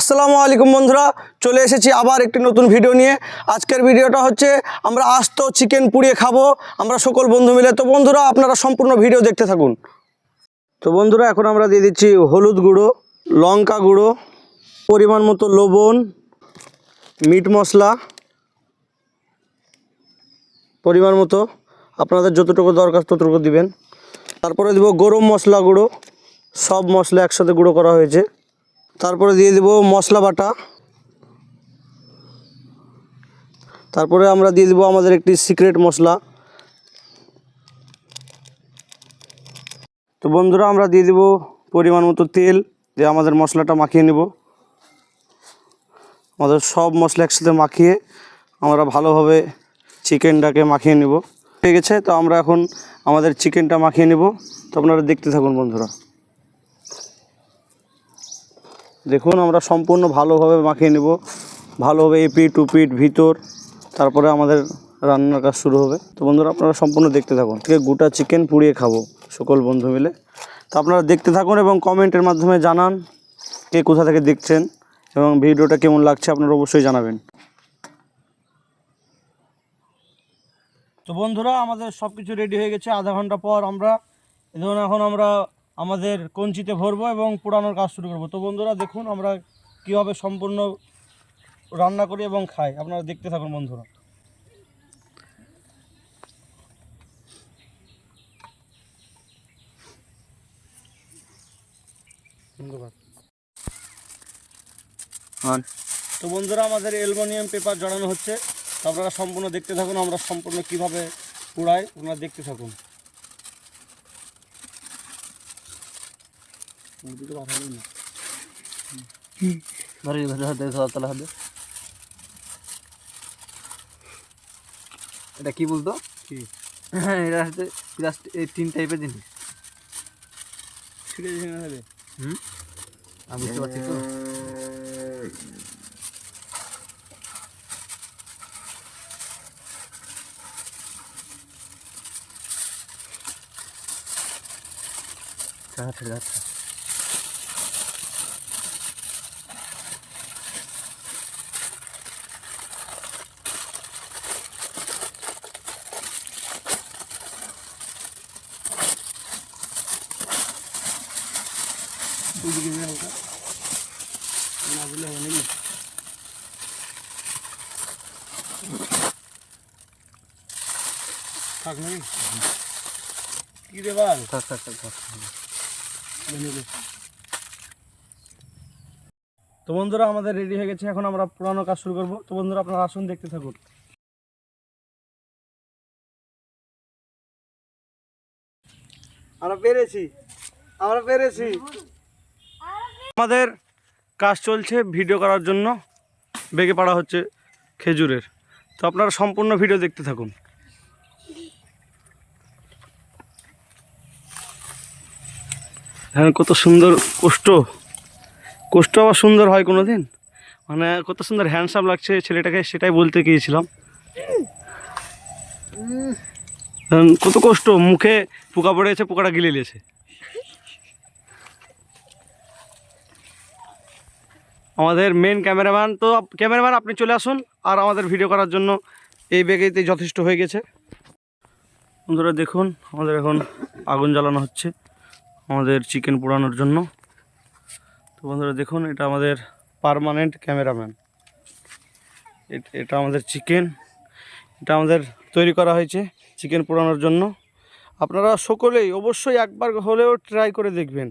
আসসালামু আলাইকুম বন্ধুরা, চলে এসেছি আবার একটি নতুন ভিডিও নিয়ে। আজকের ভিডিওটা হচ্ছে আমরা আস্ত চিকেন পুড়িয়ে খাবো আমরা সকল বন্ধু মিলে। তো বন্ধুরা আপনারা সম্পূর্ণ ভিডিও দেখতে থাকুন। তো বন্ধুরা এখন আমরা দিয়ে দিচ্ছি হলুদ গুঁড়ো, লঙ্কা গুঁড়ো, পরিমাণ মতো লবণ, মিট মশলা পরিমাণ মতো, আপনাদের যতটুকু দরকার ততটুকু দিবেন। তারপরে দিব গরম মশলা গুঁড়ো, সব মশলা একসাথে গুঁড়ো করা হয়েছে। তারপরে দিয়ে দেব মশলা বাটা। তারপরে আমরা দিয়ে দেব আমাদের একটি সিক্রেট মশলা। তো বন্ধুরা আমরা দিয়ে দেব পরিমাণ মতো তেল, দিয়ে আমাদের মশলাটা মাখিয়ে নেব। আমাদের সব মশলা একসাথে মাখিয়ে আমরা ভালোভাবে চিকেনটাকে মাখিয়ে নেব। হয়ে গেছে, তো আমরা এখন আমাদের চিকেনটা মাখিয়ে নেব। তো আপনারা দেখতে থাকুন বন্ধুরা। দেখুন আমরা সম্পূর্ণ ভালোভাবে মাখিয়ে নেব, ভালোভাবে এপিট উপিট ভিতর, তারপরে আমাদের রান্নার কাজ শুরু হবে। তো বন্ধুরা আপনারা সম্পূর্ণ দেখতে থাকুন। গোটা চিকেন পুড়িয়ে খাবো সকল বন্ধু মিলে। তো আপনারা দেখতে থাকুন এবং কমেন্টের মাধ্যমে জানান কে কোথা থেকে দেখছেন এবং ভিডিওটা কেমন লাগছে আপনারা অবশ্যই জানাবেন। তো বন্ধুরা আমাদের সব কিছু রেডি হয়ে গেছে। আধা ঘন্টা পর আমরা এখন আমরা আমাদের কঞ্চিতে ভরবো এবং পোড়ানোর কাজ শুরু করব। তো বন্ধুরা দেখুন আমরা কীভাবে সম্পূর্ণ রান্না করি এবং খাই, আপনারা দেখতে থাকুন বন্ধুরা। তো বন্ধুরা আমাদের অ্যালুমিনিয়াম পেপার জড়ানো হচ্ছে। তো আপনারা সম্পূর্ণ দেখতে থাকুন আমরা সম্পূর্ণ কীভাবে পোড়াই, আপনারা দেখতে থাকুন। এটা কি বলতো? হ্যাঁ, এটা হচ্ছে তিন টাইপের জিনিস। আমি বুঝতে পারছি তো। আচ্ছা আচ্ছা থাক নাকি কি রে বল? থাক। তো বন্ধুরা আমাদের রেডি হয়ে গেছে, এখন আমরা পুরানো কাজ শুরু করব। তো বন্ধুরা আপনারা আসুন দেখতে থাকুন। আমরা পেরেছি। আমাদের কাজ চলছে ভিডিও করার জন্য, বেগে পাড়া হচ্ছে খেজুরের। তো আপনারা সম্পূর্ণ ভিডিও দেখতে থাকুন। হ্যাঁ, কত সুন্দর কোষ্ঠ আবার সুন্দর হয় কোনো দিন, মানে কত সুন্দর হ্যান্ডসাম লাগছে ছেলেটাকে, সেটাই বলতে গিয়েছিলাম। কত কষ্ট, মুখে পোকা পড়ে গেছে, পোকাটা গিলে নিয়েছে। আমাদের মেন ক্যামেরাম্যান, তো ক্যামেরাম্যান আপনি চলে আসুন আর আমাদের ভিডিও করার জন্য এই ব্যাগেতেই যথেষ্ট হয়ে গেছে। বন্ধুরা দেখুন আমাদের এখন আগুন জ্বালানো হচ্ছে আমাদের চিকেন পোড়ানোর জন্য। তো বন্ধুরা দেখুন এটা আমাদের পার্মানেন্ট ক্যামেরাম্যান। এটা আমাদের চিকেন, এটা আমাদের তৈরি করা হয়েছে চিকেন পোড়ানোর জন্য। আপনারা সকলেই অবশ্যই একবার হলেও ট্রাই করে দেখবেন।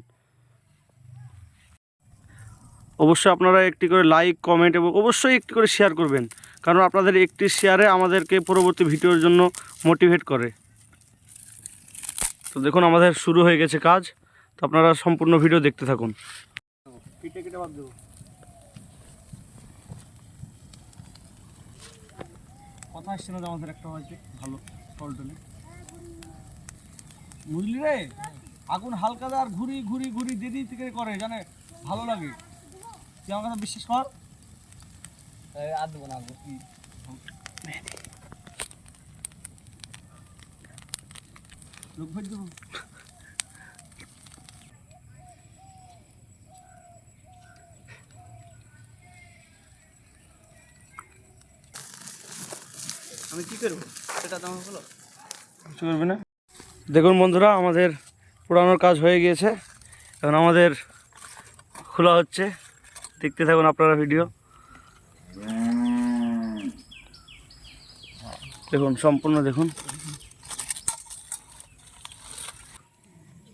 অবশ্যই আপনারা একটি করে লাইক কমেন্ট এবং অবশ্যই একটি করে শেয়ার করবেন, কারণ আপনাদের একটি শেয়ারে আমাদেরকে পরবর্তী ভিডিওর জন্য মোটিভেট করে। তো দেখুন আমাদের শুরু হয়ে গেছে কাজ। তো আপনারা সম্পূর্ণ ভিডিও দেখতে থাকুন। কেটে বাদ দেবো, কথা আসছে না আমাদের একটা হয়েছে ভালো টলটলে, বুঝলি রে? আগুন হালকা আর ঘুরি দিদি থেকে করে জানে, ভালো লাগে। তুই আমার কথা বিশ্বাস কর। আর দেবো না লোক ভেজ দেবো। আমি কি করবো সেটা তো আমার বলো। কিছু করবে না। দেখুন বন্ধুরা, আমাদের পোড়ানোর কাজ হয়ে গিয়েছে, এখন আমাদের খোলা হচ্ছে। দেখতে থাকুন আপনারা ভিডিও। দেখুন, সম্পূর্ণ দেখুন।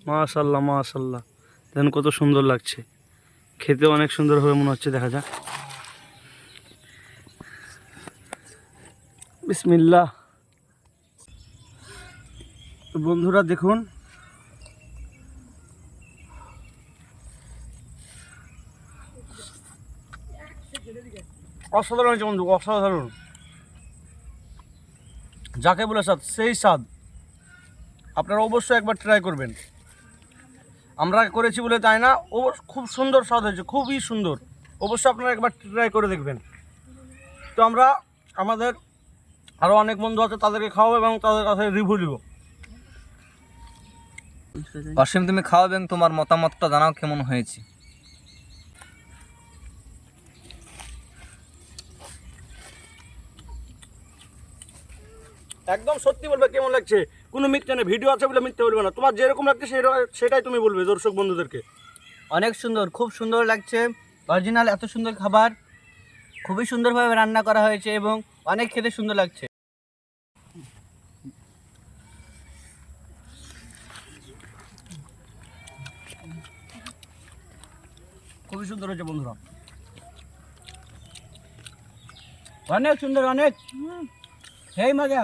মাশাল্লাহ মাশাল্লাহ, দেখুন কত সুন্দর লাগছে, খেতে অনেক সুন্দর হবে মনে হচ্ছে। দেখা যাক, বিসমিল্লাহ। তো বন্ধুরা দেখুন, অসাধারণ হয়েছে বন্ধু, অসাধারণ। যাকে বলে স্বাদ, সেই স্বাদ। আপনারা অবশ্যই একবার ট্রাই করবেন। আমরা করেছি বলে তাই না, ও খুব সুন্দর স্বাদ হয়েছে, খুবই সুন্দর। অবশ্যই আপনারা একবার ট্রাই করে দেখবেন। তো আমরা আমাদের আরও অনেক বন্ধু আছে, তাদেরকে খাওয়াবো এবং তাদের কাছে রিভিউ দিব। অসীম, তুমি খাও এবং তোমার মতামতটা জানাও কেমন হয়েছে। একদম সত্যি বলবে কেমন লাগছে, কোনো মিথ্যে নেই। ভিডিও আছে বলে মিথ্যে বলবে না, তোমার যেরকম লাগছে সেটাই তুমি বলবে দর্শক বন্ধুদেরকে। অনেক সুন্দর, খুব সুন্দর লাগছে। অরিজিনাল এত সুন্দর খাবার, খুবই সুন্দরভাবে রান্না করা হয়েছে এবং অনেক খেতে সুন্দর লাগছে। খুবই সুন্দর হয়েছে বন্ধুরা। অনেক সুন্দর, অনেক সেই মজা।